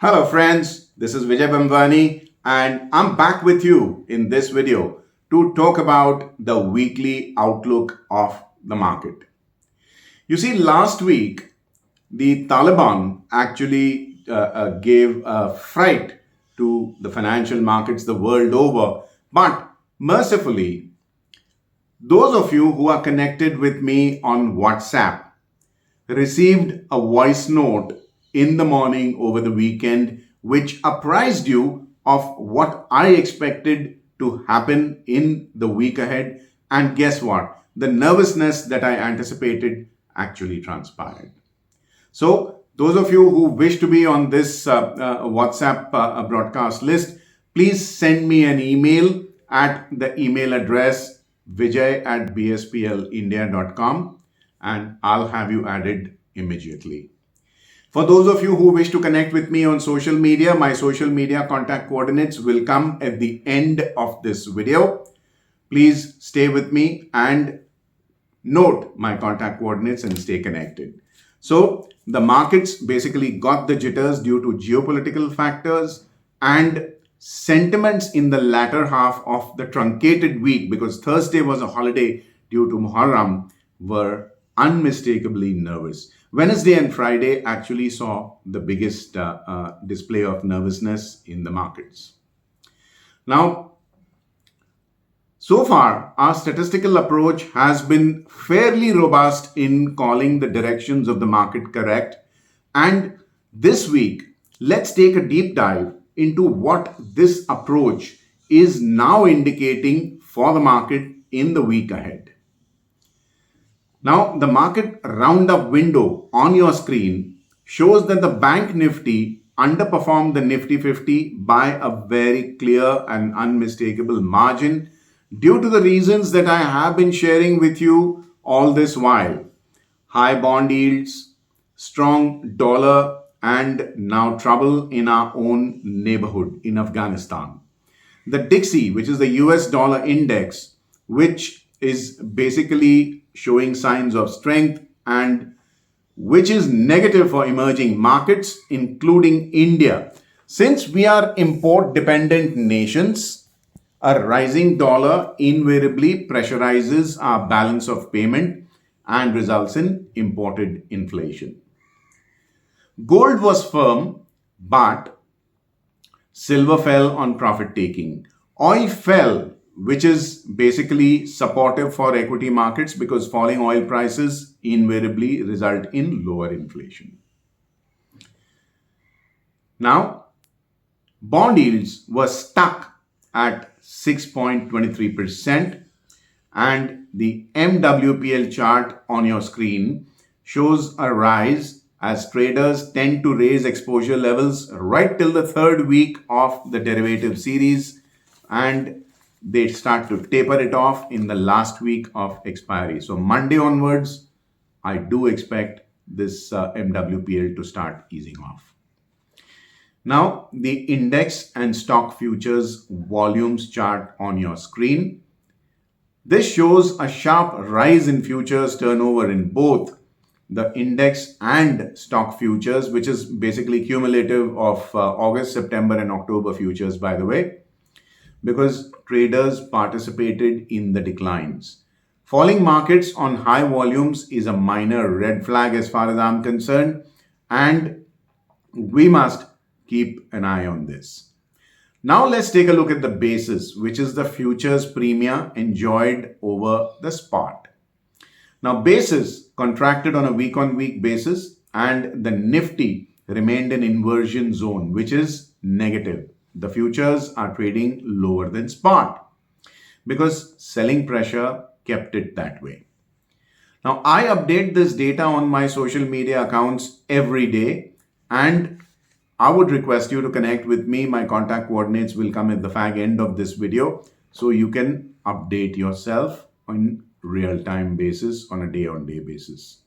Hello friends, this is Vijay Bhambwani and I'm back with you in this video to talk about the weekly outlook of the market. You see, last week the Taliban actually gave a fright to the financial markets the world over, but mercifully, those of you who are connected with me on WhatsApp received a voice note in the morning over the weekend, which apprised you of what I expected to happen in the week ahead. And guess what? The nervousness that I anticipated actually transpired. So, those of you who wish to be on this WhatsApp broadcast list, please send me an email at the email address vijay@bsplindia.com and I'll have you added immediately. For those of you who wish to connect with me on social media, my social media contact coordinates will come at the end of this video. Please stay with me and note my contact coordinates and stay connected. So the markets basically got the jitters due to geopolitical factors and sentiments in the latter half of the truncated week, because Thursday was a holiday due to Muharram, were unmistakably nervous. Wednesday and Friday actually saw the biggest display of nervousness in the markets. Now, so far, our statistical approach has been fairly robust in calling the directions of the market correct. And this week, let's take a deep dive into what this approach is now indicating for the market in the week ahead. Now, the market roundup window on your screen shows that the Bank Nifty underperformed the Nifty 50 by a very clear and unmistakable margin due to the reasons that I have been sharing with you all this while. High bond yields, strong dollar, and now trouble in our own neighborhood in Afghanistan. The Dixie, which is the US dollar index, which is basically showing signs of strength and which is negative for emerging markets, including India. Since we are import dependent nations, a rising dollar invariably pressurizes our balance of payment and results in imported inflation. Gold was firm, but silver fell on profit taking. Oil fell, which is basically supportive for equity markets because falling oil prices invariably result in lower inflation. Now, bond yields were stuck at 6.23%, and the MWPL chart on your screen shows a rise as traders tend to raise exposure levels right till the third week of the derivative series, and they start to taper it off in the last week of expiry. So Monday onwards, I do expect this MWPL to start easing off. Now, the index and stock futures volumes chart on your screen. This shows a sharp rise in futures turnover in both the index and stock futures, which is basically cumulative of August, September, and October futures, by the way, because traders participated in the declines. Falling markets on high volumes is a minor red flag as far as I'm concerned, and we must keep an eye on this. Now let's take a look at the basis, which is the futures premia enjoyed over the spot. Now, basis contracted on a week-on-week basis, and the Nifty remained in inversion zone, which is negative. The futures are trading lower than spot because selling pressure kept it that way. Now, I update this data on my social media accounts every day, and I would request you to connect with me. My contact coordinates will come at the fag end of this video so you can update yourself on real-time basis, on a day-on-day basis.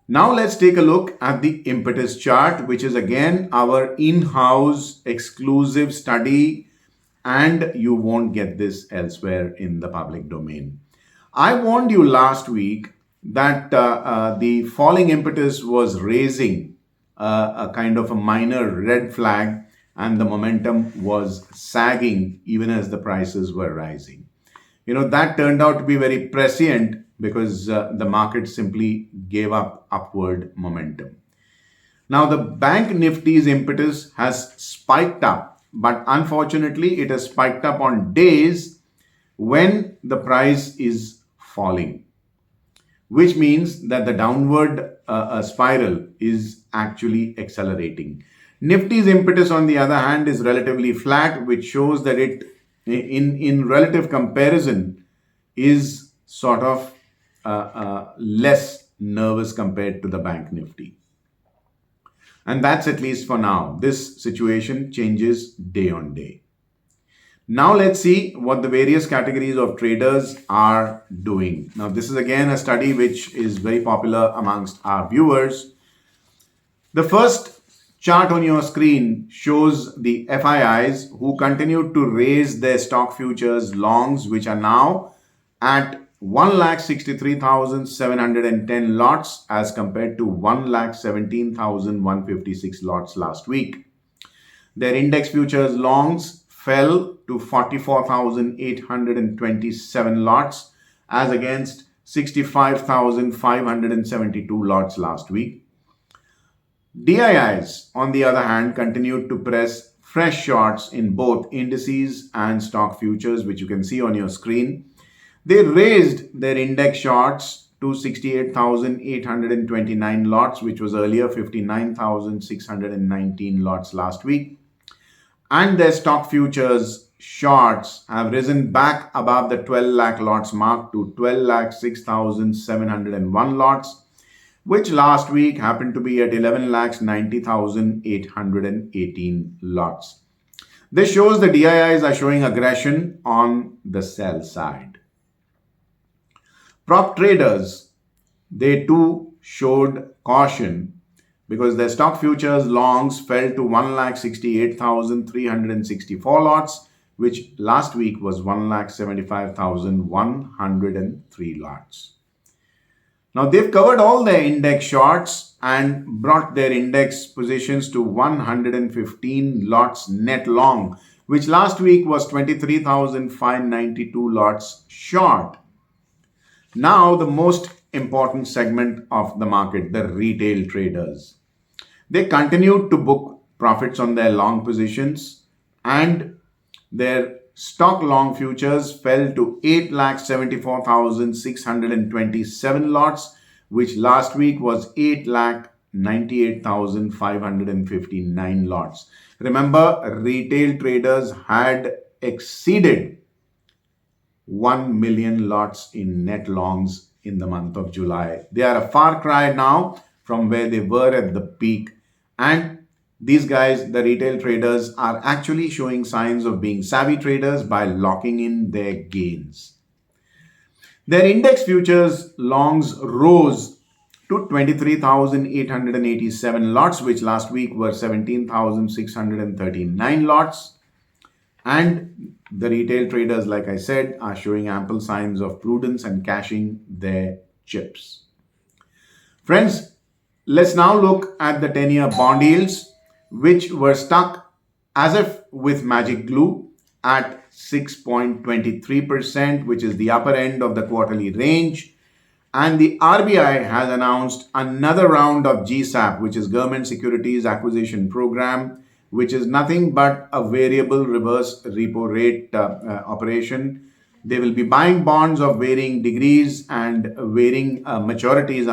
Now let's take a look at the impetus chart, which is again our in-house exclusive study, and you won't get this elsewhere in the public domain. I warned you last week that the falling impetus was raising a kind of a minor red flag, and the momentum was sagging even as the prices were rising. That turned out to be very prescient because the market simply gave up upward momentum. Now, the bank Nifty's impetus has spiked up, but unfortunately, it has spiked up on days when the price is falling, which means that the downward spiral is actually accelerating. Nifty's impetus, on the other hand, is relatively flat, which shows that it, in relative comparison, is sort of less nervous compared to the bank Nifty. And that's at least for now. This situation changes day on day. Now let's see what the various categories of traders are doing. Now this is again a study which is very popular amongst our viewers. The first chart on your screen shows the FIIs who continued to raise their stock futures longs, which are now at 1,63,710 lots as compared to 1,17,156 lots last week. Their index futures longs fell to 44,827 lots as against 65,572 lots last week. DIIs, on the other hand, continued to press fresh shorts in both indices and stock futures, which you can see on your screen. They raised their index shorts to 68,829 lots, which was earlier 59,619 lots last week. And their stock futures shorts have risen back above the 12 lakh lots mark to 12,06,701 lots, which last week happened to be at 11,90,818 lots. This shows the DIIs are showing aggression on the sell side. Prop traders, they too showed caution because their stock futures longs fell to 1,68,364 lots, which last week was 1,75,103 lots. Now they've covered all their index shorts and brought their index positions to 115 lots net long, which last week was 23,592 lots short. Now the most important segment of the market, the retail traders. They continued to book profits on their long positions, and their stock long futures fell to 8,74,627 lots, which last week was 8,98,559 lots. Remember, retail traders had exceeded 1 million lots in net longs in the month of July. They are a far cry now from where they were at the peak. And these guys, the retail traders, are actually showing signs of being savvy traders by locking in their gains. Their index futures longs rose to 23,887 lots, which last week were 17,639 lots. And the retail traders, like I said, are showing ample signs of prudence and cashing their chips. Friends, let's now look at the 10-year bond yields, which were stuck as if with magic glue at 6.23%, which is the upper end of the quarterly range. And the RBI has announced another round of GSAP, which is Government Securities Acquisition Program, which is nothing but a variable reverse repo rate operation. They will be buying bonds of varying degrees and varying maturities,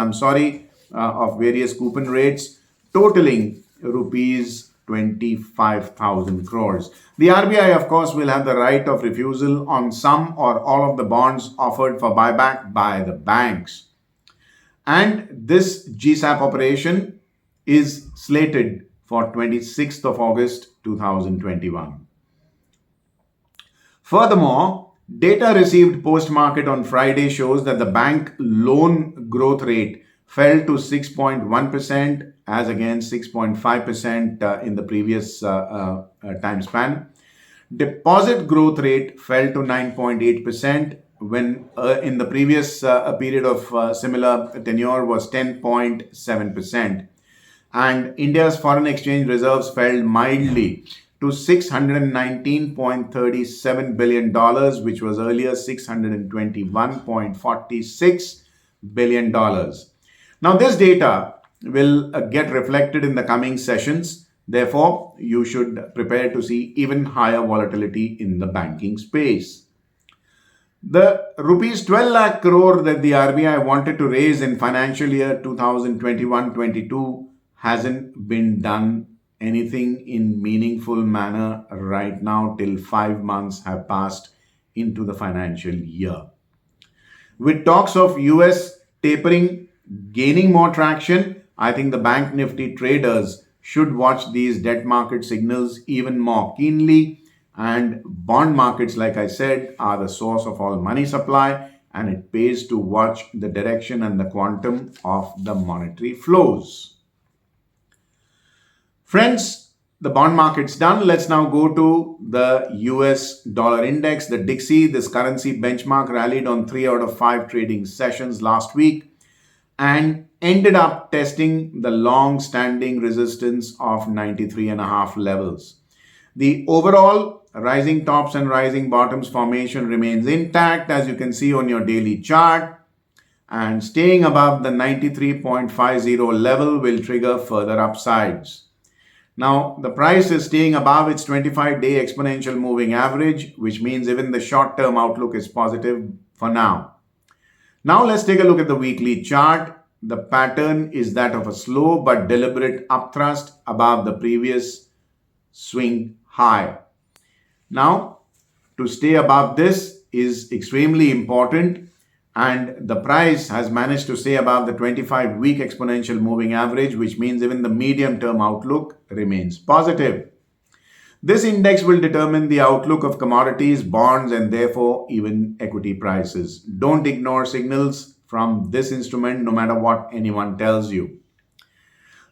of various coupon rates, totaling rupees 25,000 crores. The RBI, of course, will have the right of refusal on some or all of the bonds offered for buyback by the banks. And this GSAP operation is slated for 26th of August 2021. Furthermore, data received post-market on Friday shows that the bank loan growth rate fell to 6.1% as against 6.5% in the previous time span. Deposit growth rate fell to 9.8% when in the previous period of similar tenure was 10.7%. And India's foreign exchange reserves fell mildly to $619.37 billion, which was earlier $621.46 billion. Now, this data will get reflected in the coming sessions. Therefore, you should prepare to see even higher volatility in the banking space. The rupees 12 lakh crore that the RBI wanted to raise in financial year 2021-22 hasn't been done anything in meaningful manner right now till 5 months have passed into the financial year. With talks of US tapering gaining more traction, I think the Bank Nifty traders should watch these debt market signals even more keenly. And bond markets, like I said, are the source of all money supply, and it pays to watch the direction and the quantum of the monetary flows. Friends, the bond market's done. Let's now go to the US dollar index, the Dixie. This currency benchmark rallied on 3 out of 5 trading sessions last week and ended up testing the long-standing resistance of 93.5 levels. The overall rising tops and rising bottoms formation remains intact, as you can see on your daily chart, and staying above the 93.50 level will trigger further upsides. Now, the price is staying above its 25-day exponential moving average, which means even the short-term outlook is positive for now. Now, let's take a look at the weekly chart. The pattern is that of a slow but deliberate upthrust above the previous swing high. Now, to stay above this is extremely important, and the price has managed to stay above the 25-week exponential moving average, which means even the medium-term outlook remains positive. This index will determine the outlook of commodities, bonds, and therefore even equity prices. Don't ignore signals from this instrument, no matter what anyone tells you.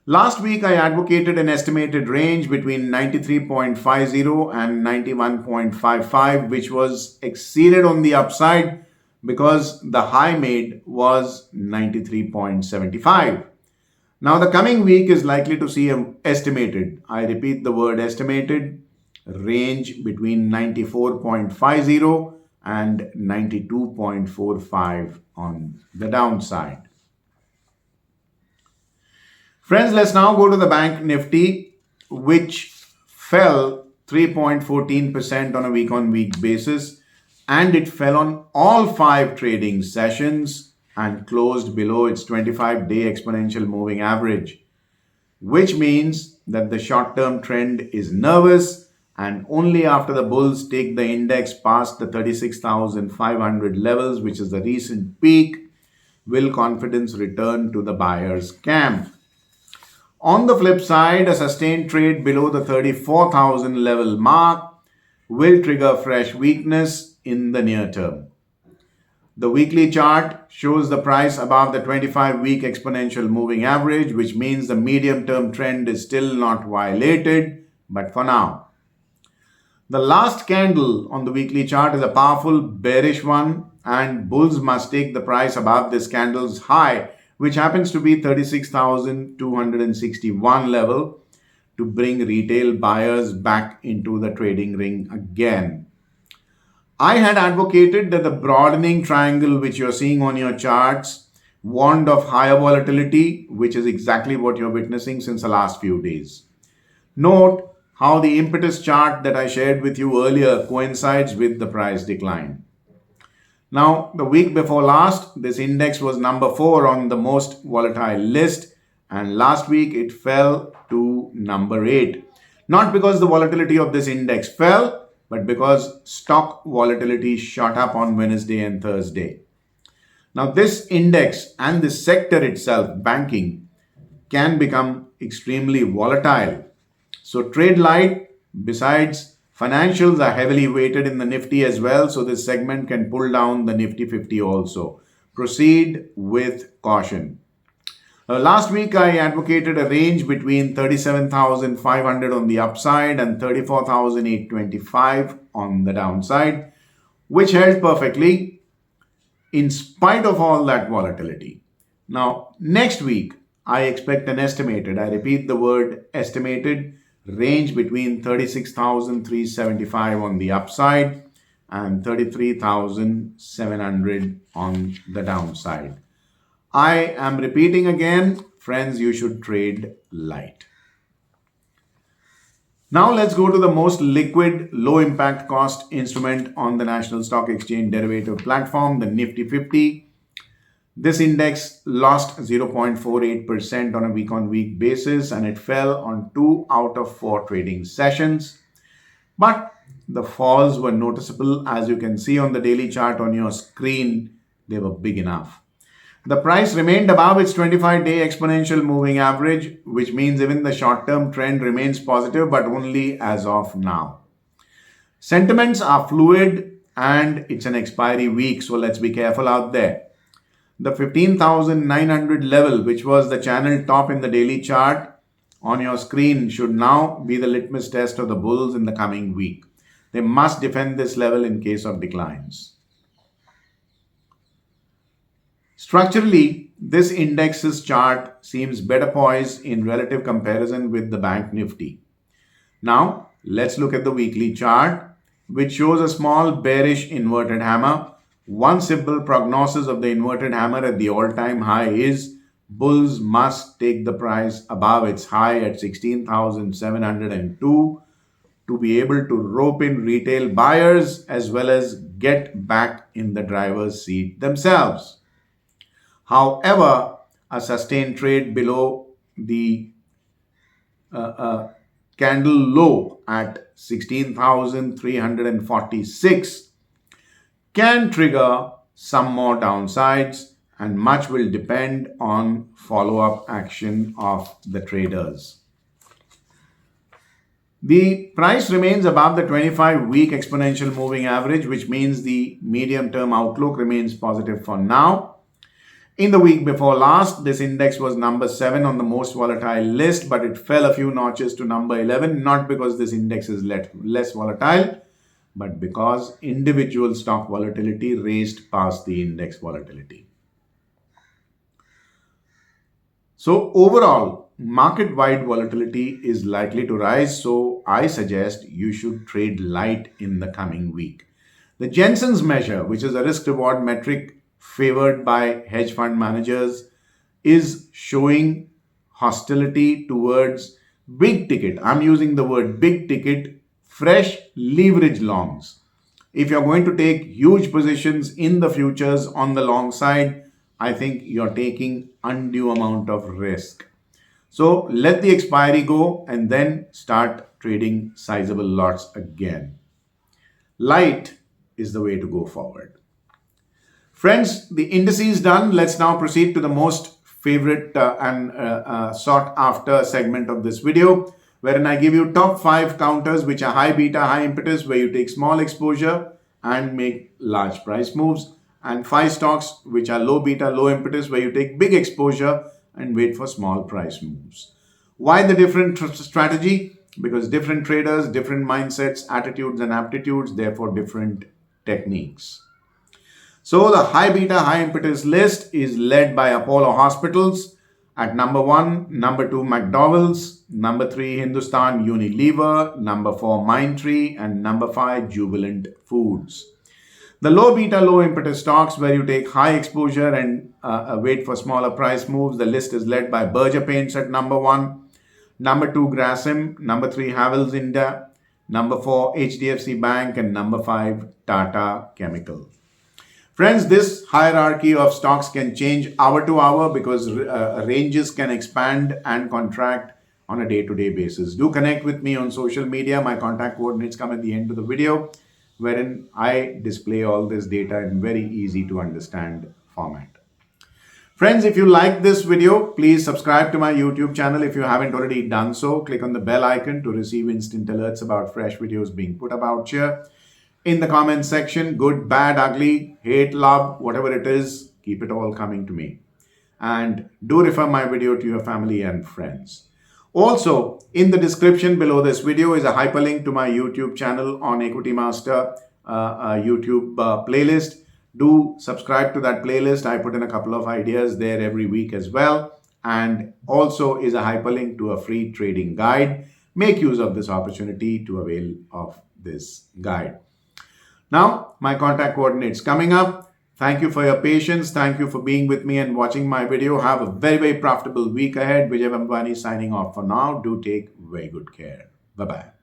Last week, I advocated an estimated range between 93.50 and 91.55, which was exceeded on the upside because the high made was 93.75. Now, the coming week is likely to see an estimated, I repeat the word estimated, range between 94.50 and 92.45 on the downside. Friends, let's now go to the Bank Nifty, which fell 3.14% on a week-on-week basis, and it fell on all 5 trading sessions and closed below its 25-day exponential moving average, which means that the short-term trend is nervous, and only after the bulls take the index past the 36,500 levels, which is the recent peak, will confidence return to the buyer's camp. On the flip side, a sustained trade below the 34,000 level mark will trigger fresh weakness in the near term. The weekly chart shows the price above the 25-week exponential moving average, which means the medium-term trend is still not violated, but for now. The last candle on the weekly chart is a powerful bearish one, and bulls must take the price above this candle's high, which happens to be 36,261 level, to bring retail buyers back into the trading ring again. I had advocated that the broadening triangle which you're seeing on your charts warned of higher volatility, which is exactly what you're witnessing since the last few days. Note how the impetus chart that I shared with you earlier coincides with the price decline. Now, the week before last, this index was number 4 on the most volatile list, and last week it fell to number 8. Not because the volatility of this index fell, but because stock volatility shot up on Wednesday and Thursday. Now, this index and this sector itself, banking, can become extremely volatile. So trade light. Besides, financials are heavily weighted in the Nifty as well, so this segment can pull down the Nifty 50 also. Proceed with caution. Last week, I advocated a range between 37,500 on the upside and 34,825 on the downside, which held perfectly. in spite of all that volatility. Now, next week, I expect an estimated, I repeat the word estimated, range between 36,375 on the upside and 33,700 on the downside. I am repeating again, friends, you should trade light. Now let's go to the most liquid, low impact cost instrument on the National Stock Exchange derivative platform, the Nifty 50. This index lost 0.48% on a week-on-week basis, and it fell on 2 out of 4 trading sessions. But the falls were noticeable. As you can see on the daily chart on your screen, they were big enough. The price remained above its 25-day exponential moving average, which means even the short-term trend remains positive, but only as of now. Sentiments are fluid and it's an expiry week, so let's be careful out there. The 15,900 level, which was the channel top in the daily chart on your screen, should now be the litmus test of the bulls in the coming week. They must defend this level in case of declines. Structurally, this index's chart seems better poised in relative comparison with the Bank Nifty. Now, let's look at the weekly chart, which shows a small bearish inverted hammer. One simple prognosis of the inverted hammer at the all-time high is bulls must take the price above its high at 16,702 to be able to rope in retail buyers as well as get back in the driver's seat themselves. However, a sustained trade below the candle low at 16,346 can trigger some more downsides, and much will depend on follow-up action of the traders. The price remains above the 25-week exponential moving average, which means the medium-term outlook remains positive for now. In the week before last, this index was number 7 on the most volatile list, but it fell a few notches to number 11, not because this index is less volatile, but because individual stock volatility raced past the index volatility. So overall, market-wide volatility is likely to rise, so I suggest you should trade light in the coming week. The Jensen's measure, which is a risk-reward metric favored by hedge fund managers, is showing hostility towards big ticket. I'm using the word big ticket, fresh leverage longs. If you're going to take huge positions in the futures on the long side, I think you're taking undue amount of risk. So let the expiry go and then start trading sizable lots again. Light is the way to go forward. Friends, the indices done. Let's now proceed to the most favorite and sought after segment of this video, wherein I give you top 5 counters which are high beta, high impetus, where you take small exposure and make large price moves, and 5 stocks which are low beta, low impetus, where you take big exposure and wait for small price moves. Why the different strategy? Because different traders, different mindsets, attitudes and aptitudes, therefore different techniques. So the high beta, high impetus list is led by Apollo Hospitals at number 1, number 2 McDowell's, number 3 Hindustan Unilever, number 4 Mindtree, and number 5 Jubilant Foods. The low beta, low impetus stocks where you take high exposure and wait for smaller price moves, the list is led by Berger Paints at number 1, number 2 Grasim, number 3 Havells India, number 4 HDFC Bank, and number 5 Tata Chemical. Friends, this hierarchy of stocks can change hour to hour because ranges can expand and contract on a day-to-day basis. Do connect with me on social media. My contact coordinates come at the end of the video, wherein I display all this data in very easy to understand format. Friends, if you like this video, please subscribe to my YouTube channel if you haven't already done so. Click on the bell icon to receive instant alerts about fresh videos being put about here. In the comment section, good, bad, ugly, hate, love, whatever it is, keep it all coming to me. And do refer my video to your family and friends. Also, in the description below this video is a hyperlink to my YouTube channel on Equity Master YouTube playlist. Do subscribe to that playlist. I put in a couple of ideas there every week as well. And also is a hyperlink to a free trading guide. Make use of this opportunity to avail of this guide. Now, my contact coordinates coming up. Thank you for your patience. Thank you for being with me and watching my video. Have a very, very profitable week ahead. Vijay Bhambwani signing off for now. Do take very good care. Bye-bye.